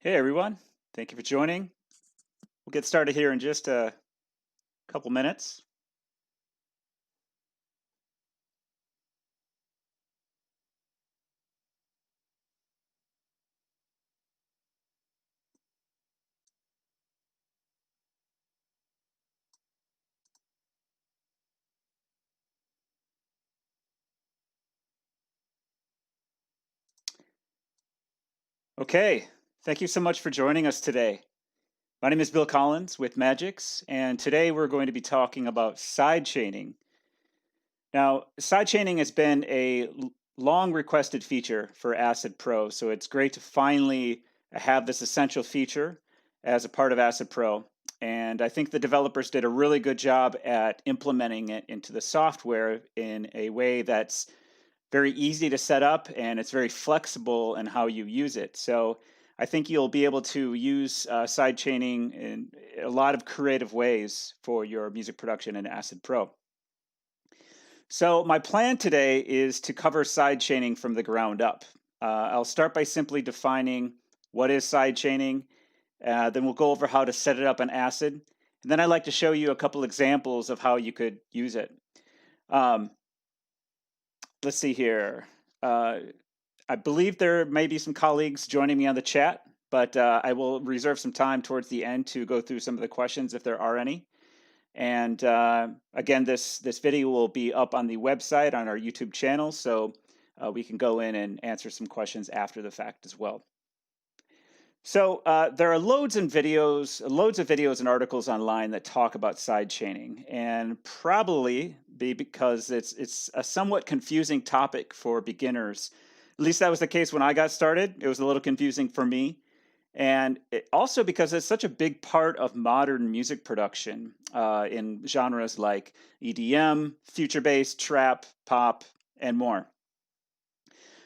Hey everyone, thank you for joining. We'll get started here in just a couple minutes. Okay, thank you so much for joining us today. My name is Bill Collins with Magix, and today we're going to be talking about sidechaining. Now, sidechaining has been a long requested feature for Acid Pro, so it's great to finally have this essential feature as a part of Acid Pro. And I think the developers did a really good job at implementing it into the software in a way that's very easy to set up and it's very flexible in how you use it. So I think you'll be able to use side chaining in a lot of creative ways for your music production in Acid Pro. So my plan today is to cover side chaining from the ground up. I'll start by simply defining what is side chaining. Then we'll go over how to set it up in Acid. And then I'd like to show you a couple examples of how you could use it. Um, let's see here. I believe there may be some colleagues joining me on the chat, but I will reserve some time towards the end to go through some of the questions if there are any. And again, this video will be up on the website on our YouTube channel, so we can go in and answer some questions after the fact as well. So there are loads of videos and articles online that talk about side chaining, and probably because it's a somewhat confusing topic for beginners. At least that was the case when I got started. It was a little confusing for me, and also because it's such a big part of modern music production in genres like EDM, future bass, trap, pop, and more.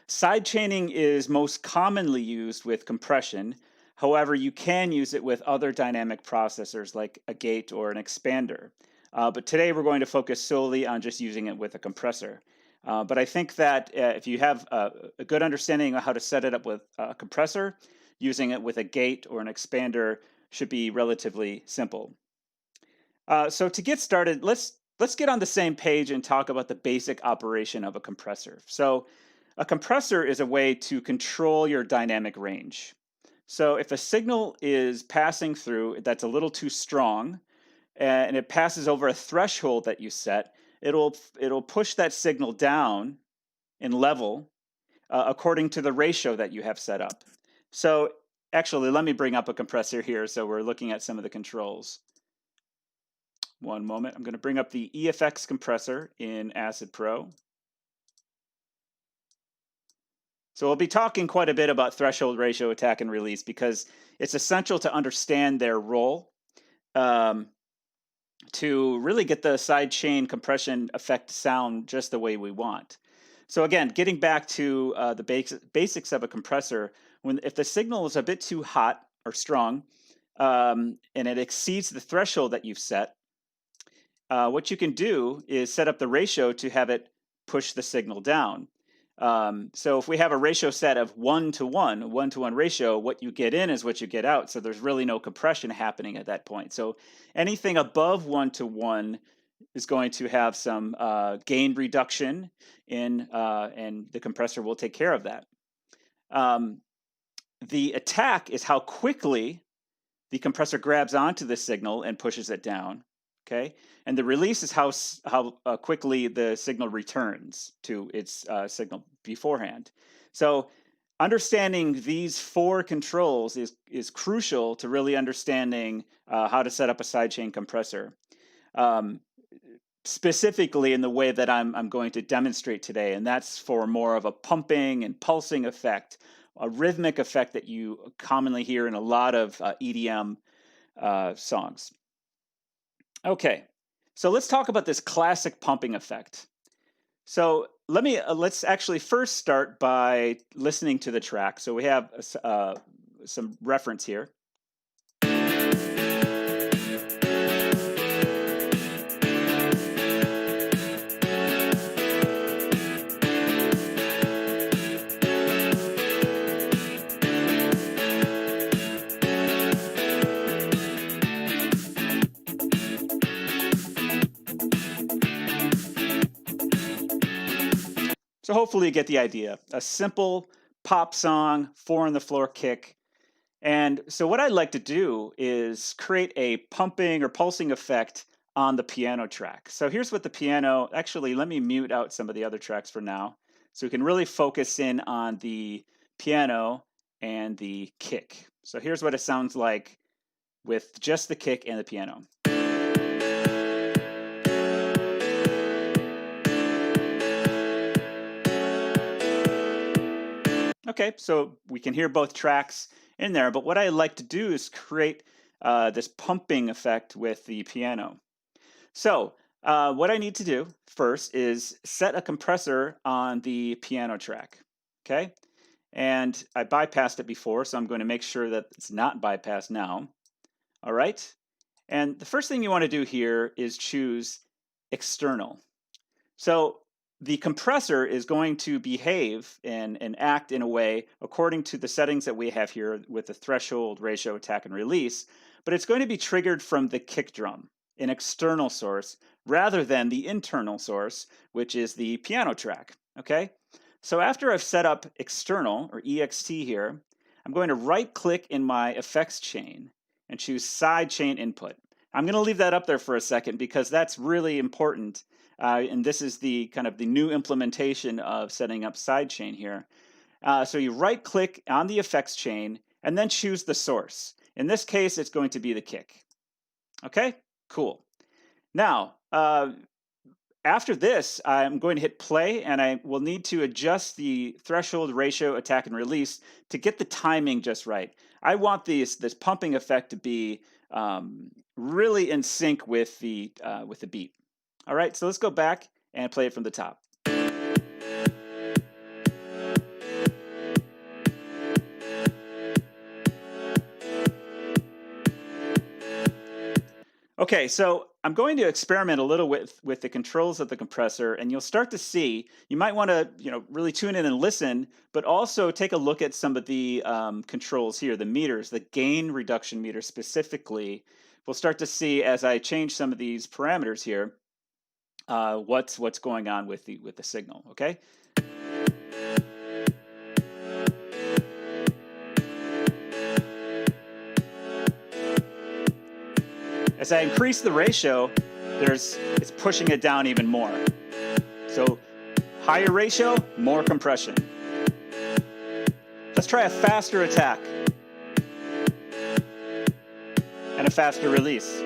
Sidechaining is most commonly used with compression. However, you can use it with other dynamic processors like a gate or an expander. But today we're going to focus solely on just using it with a compressor. But I think that if you have a good understanding of how to set it up with a compressor, using it with a gate or an expander should be relatively simple. So to get started, let's get on the same page and talk about the basic operation of a compressor. So a compressor is a way to control your dynamic range. So if a signal is passing through that's a little too strong and it passes over a threshold that you set, it'll push that signal down in level according to the ratio that you have set up. So actually, let me bring up a compressor here so we're looking at some of the controls. One moment. I'm going to bring up the EFX compressor in Acid Pro. So we'll be talking quite a bit about threshold, ratio, attack, and release because it's essential to understand their role to really get the side chain compression effect sound just the way we want. So again, getting back to the basics of a compressor, if the signal is a bit too hot or strong and it exceeds the threshold that you've set, what you can do is set up the ratio to have it push the signal down. So if we have a ratio set of 1-to-1, a 1-to-1 ratio, what you get in is what you get out. So there's really no compression happening at that point. So anything above 1-to-1 is going to have some gain reduction in, and the compressor will take care of that. The attack is how quickly the compressor grabs onto the signal and pushes it down. Okay, and the release is how quickly the signal returns to its signal beforehand. So understanding these four controls is crucial to really understanding how to set up a sidechain compressor. Specifically in the way that I'm going to demonstrate today, and that's for more of a pumping and pulsing effect, a rhythmic effect that you commonly hear in a lot of EDM songs. Okay, so let's talk about this classic pumping effect. So let's actually first start by listening to the track. So we have some reference here. So hopefully you get the idea. A simple pop song, 4 on the floor kick. And so what I'd like to do is create a pumping or pulsing effect on the piano track. So here's what the piano, actually, let me mute out some of the other tracks for now. So we can really focus in on the piano and the kick. So here's what it sounds like with just the kick and the piano. Okay, so we can hear both tracks in there, but what I like to do is create this pumping effect with the piano. So what I need to do first is set a compressor on the piano track, okay? And I bypassed it before, so I'm going to make sure that it's not bypassed now. All right, and the first thing you want to do here is choose external. So the compressor is going to behave and act in a way according to the settings that we have here with the threshold, ratio, attack, and release, but it's going to be triggered from the kick drum, an external source, rather than the internal source, which is the piano track, okay? So after I've set up external, or EXT here, I'm going to right-click in my effects chain and choose sidechain input. I'm going to leave that up there for a second because that's really important. And this is the kind of the new implementation of setting up sidechain here. So you right click on the effects chain and then choose the source. In this case, it's going to be the kick. Okay, cool. Now, after this, I'm going to hit play and I will need to adjust the threshold, ratio, attack, and release to get the timing just right. I want this pumping effect to be really in sync with the beat. All right, so let's go back and play it from the top. Okay, so I'm going to experiment a little with the controls of the compressor, and you'll start to see, you might want to really tune in and listen, but also take a look at some of the controls here, the meters, the gain reduction meter specifically. We'll start to see as I change some of these parameters here, what's going on with the signal. Okay. As I increase the ratio, it's pushing it down even more. So higher ratio, more compression. Let's try a faster attack and a faster release.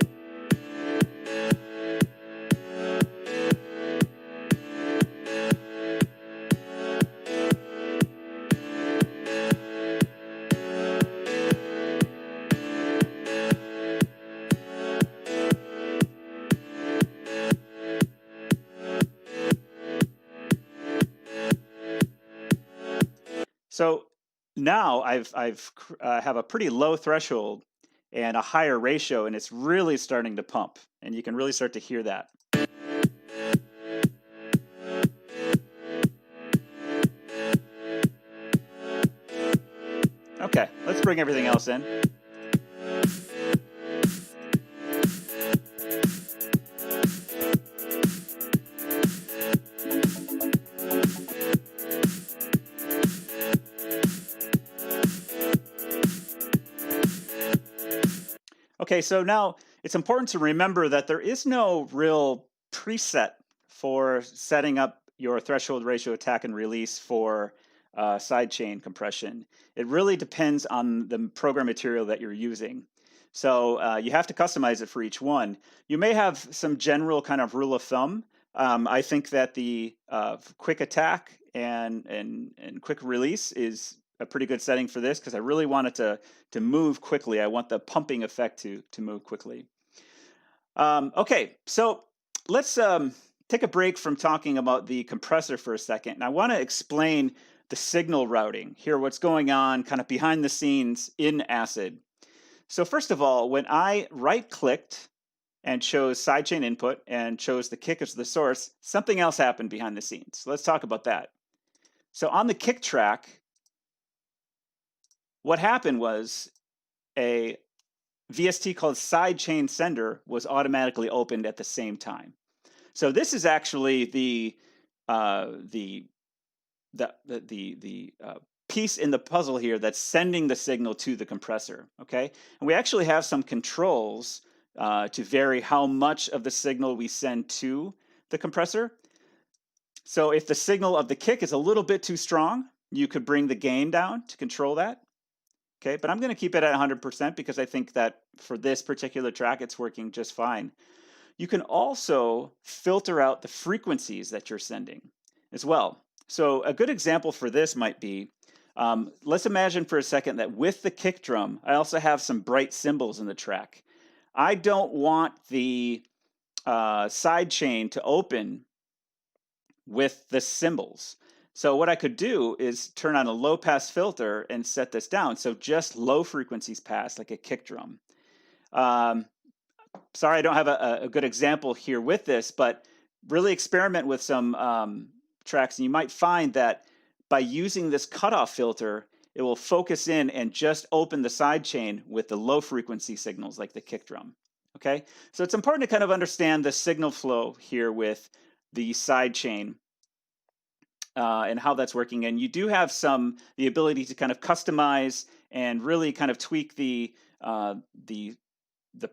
So now I've have a pretty low threshold and a higher ratio, and it's really starting to pump, and you can really start to hear that. Okay, let's bring everything else in. Okay, so now it's important to remember that there is no real preset for setting up your threshold, ratio, attack, and release for sidechain compression. It really depends on the program material that you're using. So you have to customize it for each one. You may have some general kind of rule of thumb. I think that the quick attack and quick release is a pretty good setting for this because I really want it to move quickly. I want the pumping effect to move quickly. Okay, so let's take a break from talking about the compressor for a second. And I want to explain the signal routing here, what's going on kind of behind the scenes in Acid. So first of all, when I right-clicked and chose sidechain input and chose the kick as the source, something else happened behind the scenes. Let's talk about that. So on the kick track, what happened was a VST called sidechain sender was automatically opened at the same time. So this is actually the piece in the puzzle here that's sending the signal to the compressor. Okay, and we actually have some controls to vary how much of the signal we send to the compressor. So if the signal of the kick is a little bit too strong, you could bring the gain down to control that. Okay, but I'm going to keep it at 100% because I think that for this particular track, it's working just fine. You can also filter out the frequencies that you're sending as well. So a good example for this might be, let's imagine for a second that with the kick drum, I also have some bright cymbals in the track. I don't want the side chain to open with the cymbals. So what I could do is turn on a low pass filter and set this down. So just low frequencies pass like a kick drum. Sorry, I don't have a good example here with this, but really experiment with some tracks and you might find that by using this cutoff filter, it will focus in and just open the side chain with the low frequency signals like the kick drum. Okay, so it's important to kind of understand the signal flow here with the side chain and how that's working. And you do have the ability to kind of customize and really kind of tweak the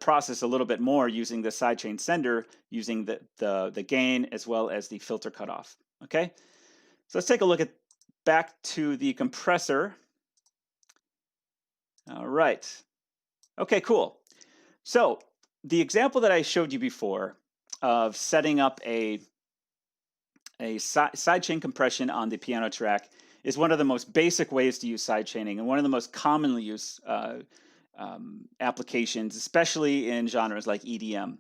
process a little bit more using the sidechain sender, using the gain as well as the filter cutoff. Okay, so let's take a look back to the compressor. All right. Okay, cool. So the example that I showed you before of setting up a sidechain compression on the piano track is one of the most basic ways to use sidechaining and one of the most commonly used applications, especially in genres like EDM.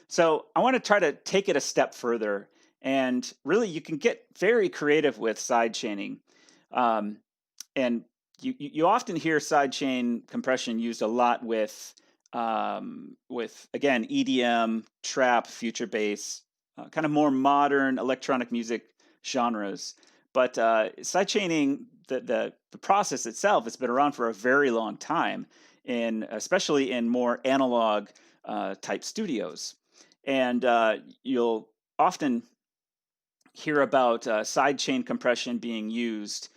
So I want to try to take it a step further, and really you can get very creative with sidechaining. And you often hear sidechain compression used a lot with again, EDM, trap, future bass, kind of more modern electronic music genres. But sidechaining, the process itself has been around for a very long time, especially in more analog type studios. And you'll often hear about sidechain compression being used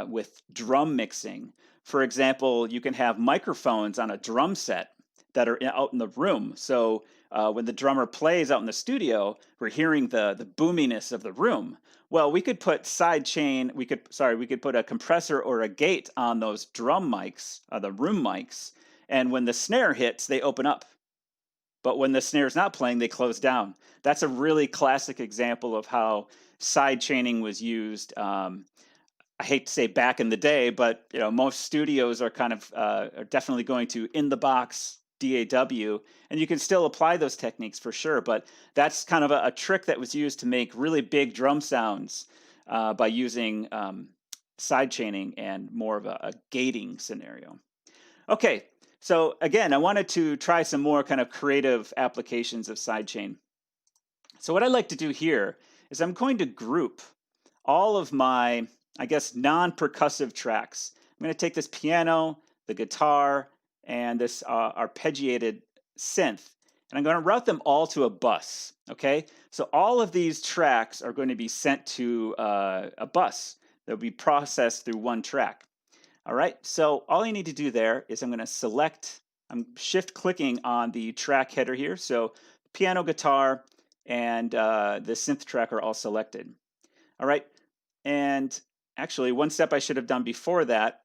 with drum mixing. For example, you can have microphones on a drum set that are out in the room. So when the drummer plays out in the studio, we're hearing the boominess of the room. Well, we could put we could put a compressor or a gate on those drum mics, the room mics, and when the snare hits, they open up. But when the snare's not playing, they close down. That's a really classic example of how sidechaining was used. I hate to say back in the day, but most studios are kind of are definitely going to in the box DAW, and you can still apply those techniques for sure. But that's kind of a trick that was used to make really big drum sounds by using sidechaining and more of a gating scenario. Okay, so again, I wanted to try some more kind of creative applications of sidechain. So what I'd like to do here is I'm going to group all of my, I guess, non-percussive tracks. I'm going to take this piano, the guitar, and this arpeggiated synth, and I'm going to route them all to a bus. Okay, so all of these tracks are going to be sent to a bus that will be processed through one track. All right, so all I need to do there is I'm shift clicking on the track header here. So piano, guitar, and the synth track are all selected. All right, and actually one step I should have done before that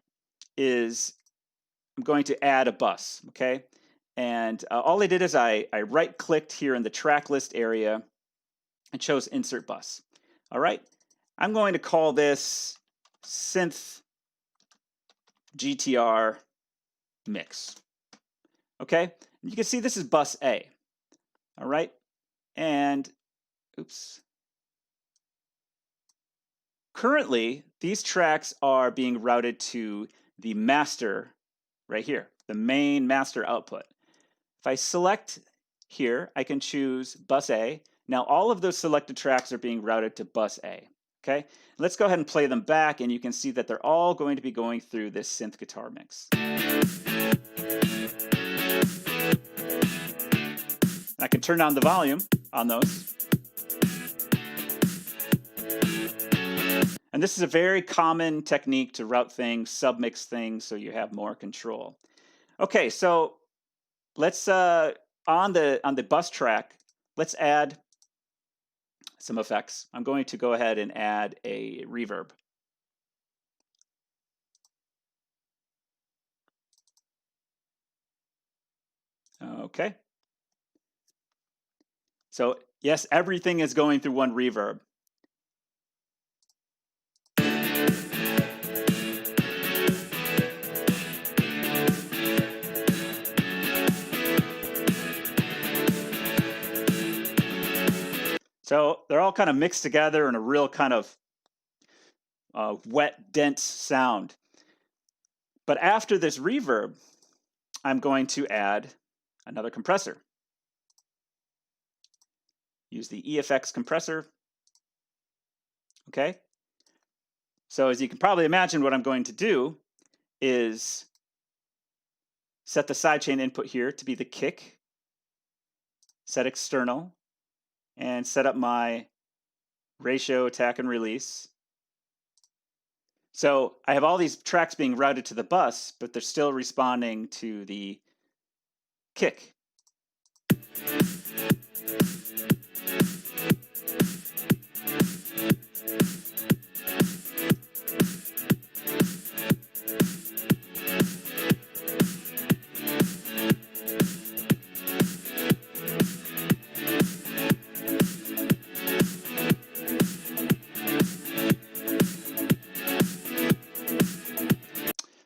is I'm going to add a bus, okay? And all I did is I right-clicked here in the track list area and chose Insert Bus. All right, I'm going to call this Synth GTR Mix. Okay, you can see this is Bus A. All right, and oops. Currently, these tracks are being routed to the master right here, the main master output. If I select here, I can choose Bus A. Now all of those selected tracks are being routed to Bus A. Okay, let's go ahead and play them back, and you can see that they're all going to be going through this synth guitar mix. I can turn down the volume on those. And And this is a very common technique to route things, submix things, so you have more control. Okay, so let's on the bus track, let's add some effects. I'm going to go ahead and add a reverb. Okay. So yes, everything is going through one reverb. So they're all kind of mixed together in a real kind of wet, dense sound. But after this reverb, I'm going to add another compressor. Use the EFX compressor. Okay. So as you can probably imagine, what I'm going to do is set the sidechain input here to be the kick, set external, and set up my ratio, attack, and release. So I have all these tracks being routed to the bus, but they're still responding to the kick.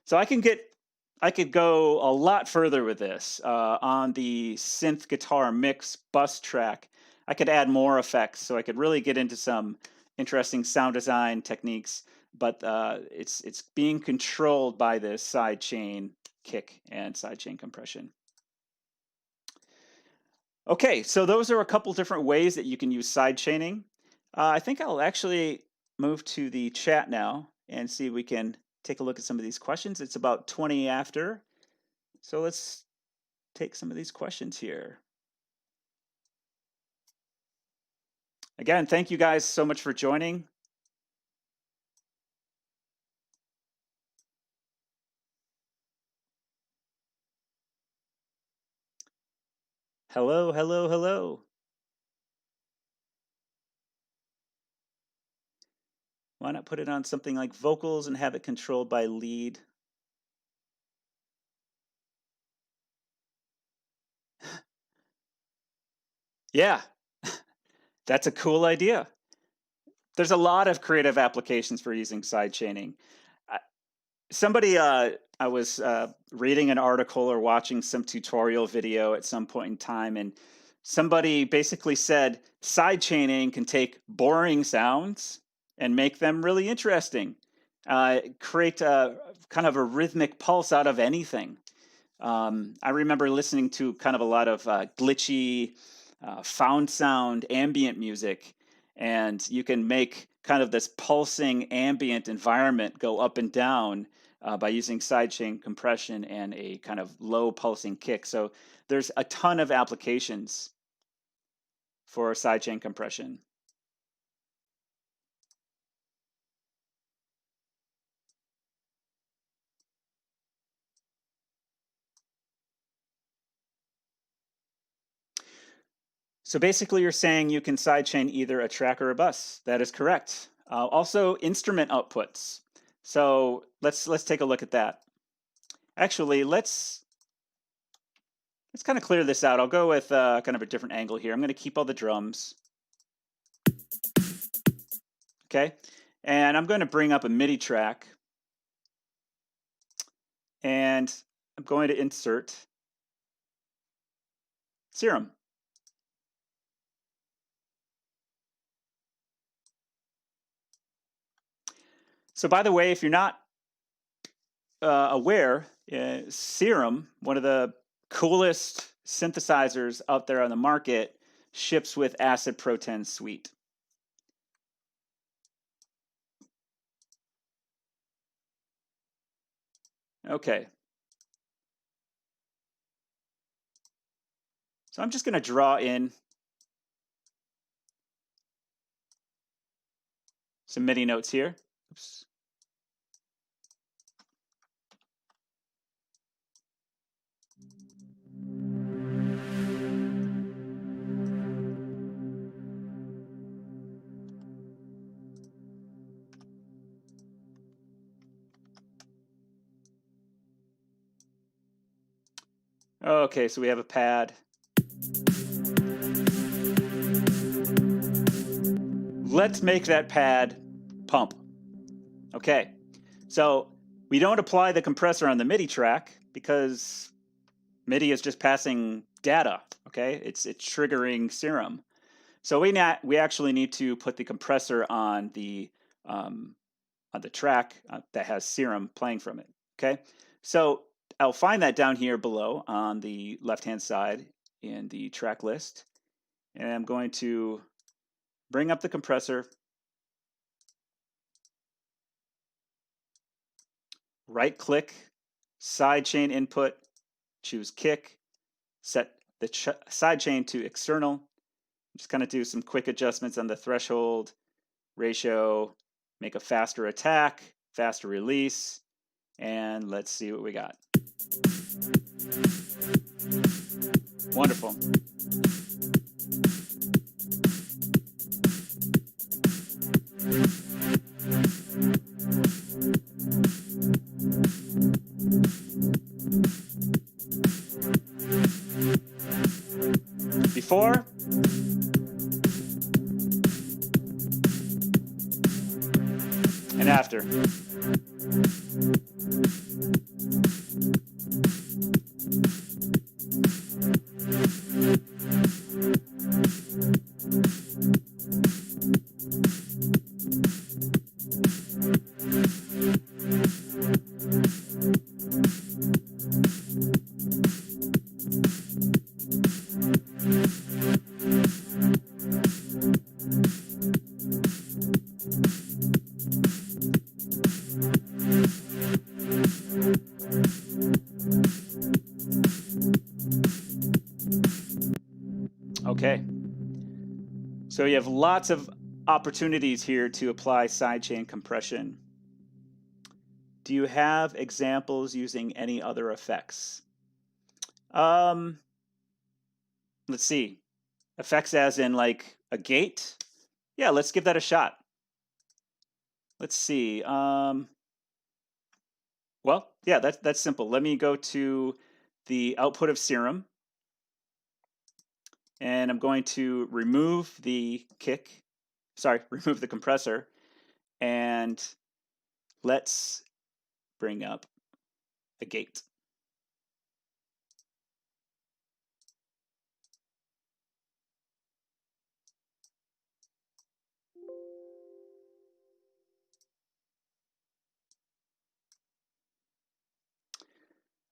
So I could go a lot further with this. On the synth guitar mix bus track, I could add more effects, so I could really get into some interesting sound design techniques. But it's being controlled by this sidechain kick and sidechain compression. Okay, so those are a couple different ways that you can use sidechaining. I think I'll actually move to the chat now and see if we can take a look at some of these questions. It's about 20 after. So let's take some of these questions here. Again, thank you guys so much for joining. Hello, hello, hello. Why not put it on something like vocals and have it controlled by lead? Yeah, that's a cool idea. There's a lot of creative applications for using sidechaining. Somebody, I was reading an article or watching some tutorial video at some point in time, and somebody basically said sidechaining can take boring sounds and make them really interesting, create a kind of a rhythmic pulse out of anything. I remember listening to kind of a lot of glitchy found sound ambient music, and you can make kind of this pulsing ambient environment go up and down by using sidechain compression and a kind of low pulsing kick. So there's a ton of applications for sidechain compression. So basically, you're saying you can sidechain either a track or a bus. That is correct. Also, instrument outputs. So let's take a look at that. Actually, let's kind of clear this out. I'll go with kind of a different angle here. I'm going to keep all the drums. Okay, and I'm going to bring up a MIDI track, and I'm going to insert Serum. So by the way, if you're not aware, Serum, one of the coolest synthesizers out there on the market, ships with Acid Pro 10 Suite. Okay. So I'm just going to draw in some MIDI notes here. Oops. Okay, so we have a pad. Let's make that pad pump. Okay, so we don't apply the compressor on the MIDI track because MIDI is just passing data. Okay, it's triggering Serum. So we actually need to put the compressor on the track that has Serum playing from it. Okay, so I'll find that down here below on the left-hand side in the track list, and I'm going to bring up the compressor, right-click, sidechain input, choose kick, set the sidechain to external. Just kind of do some quick adjustments on the threshold, ratio, make a faster attack, faster release, and let's see what we got. Wonderful. Before and after. Okay, so you have lots of opportunities here to apply sidechain compression. Do you have examples using any other effects? Let's see. Effects as in like a gate? Yeah, let's give that a shot. Let's see. Well, yeah, that's simple. Let me go to the output of Serum. And I'm going to remove the remove the compressor, and let's bring up a gate.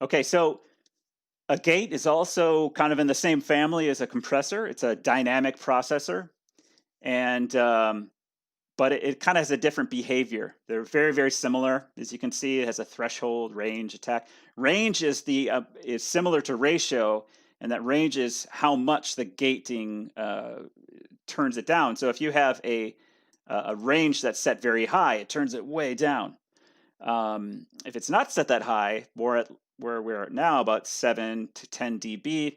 Okay, so a gate is also kind of in the same family as a compressor. It's a dynamic processor, and but it kind of has a different behavior. They're very, very similar. As you can see, it has a threshold, range, attack. Range is is similar to ratio, and that range is how much the gating turns it down. So if you have a range that's set very high, it turns it way down. If it's not set that high, where we're at now, about 7 to 10 dB,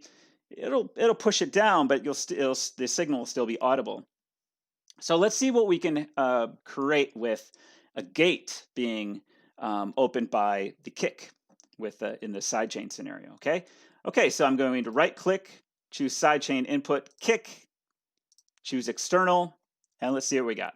it'll push it down, but the signal will still be audible. So let's see what we can create with a gate being opened by the kick in the sidechain scenario. Okay. So I'm going to right-click, choose sidechain input, kick, choose external, and let's see what we got.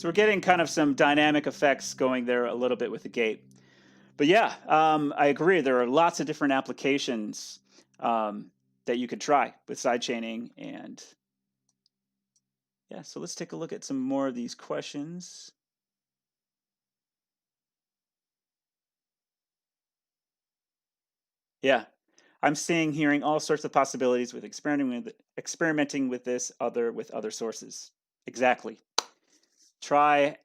So we're getting kind of some dynamic effects going there a little bit with the gate. But yeah, I agree. There are lots of different applications that you could try with sidechaining. And yeah, so let's take a look at some more of these questions. Yeah, I'm hearing all sorts of possibilities with experimenting with this with other sources. Exactly. Try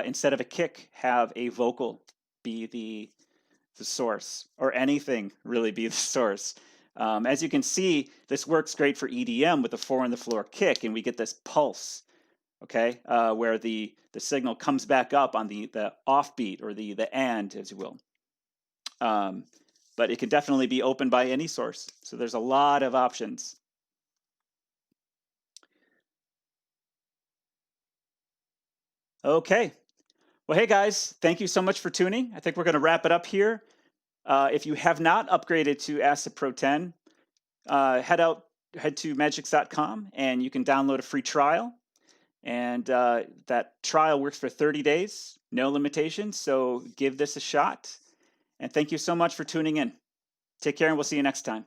instead of a kick, have a vocal be the source, or anything really be the source. As you can see, this works great for EDM with the 4 on the floor kick, and we get this pulse, okay, where the signal comes back up on the offbeat, or the and, as you will. But it can definitely be opened by any source. So there's a lot of options. Okay. Well, hey guys, thank you so much for tuning. I think we're going to wrap it up here. If you have not upgraded to Acid Pro 10, head to magix.com and you can download a free trial. And that trial works for 30 days, no limitations. So give this a shot. And thank you so much for tuning in. Take care, and we'll see you next time.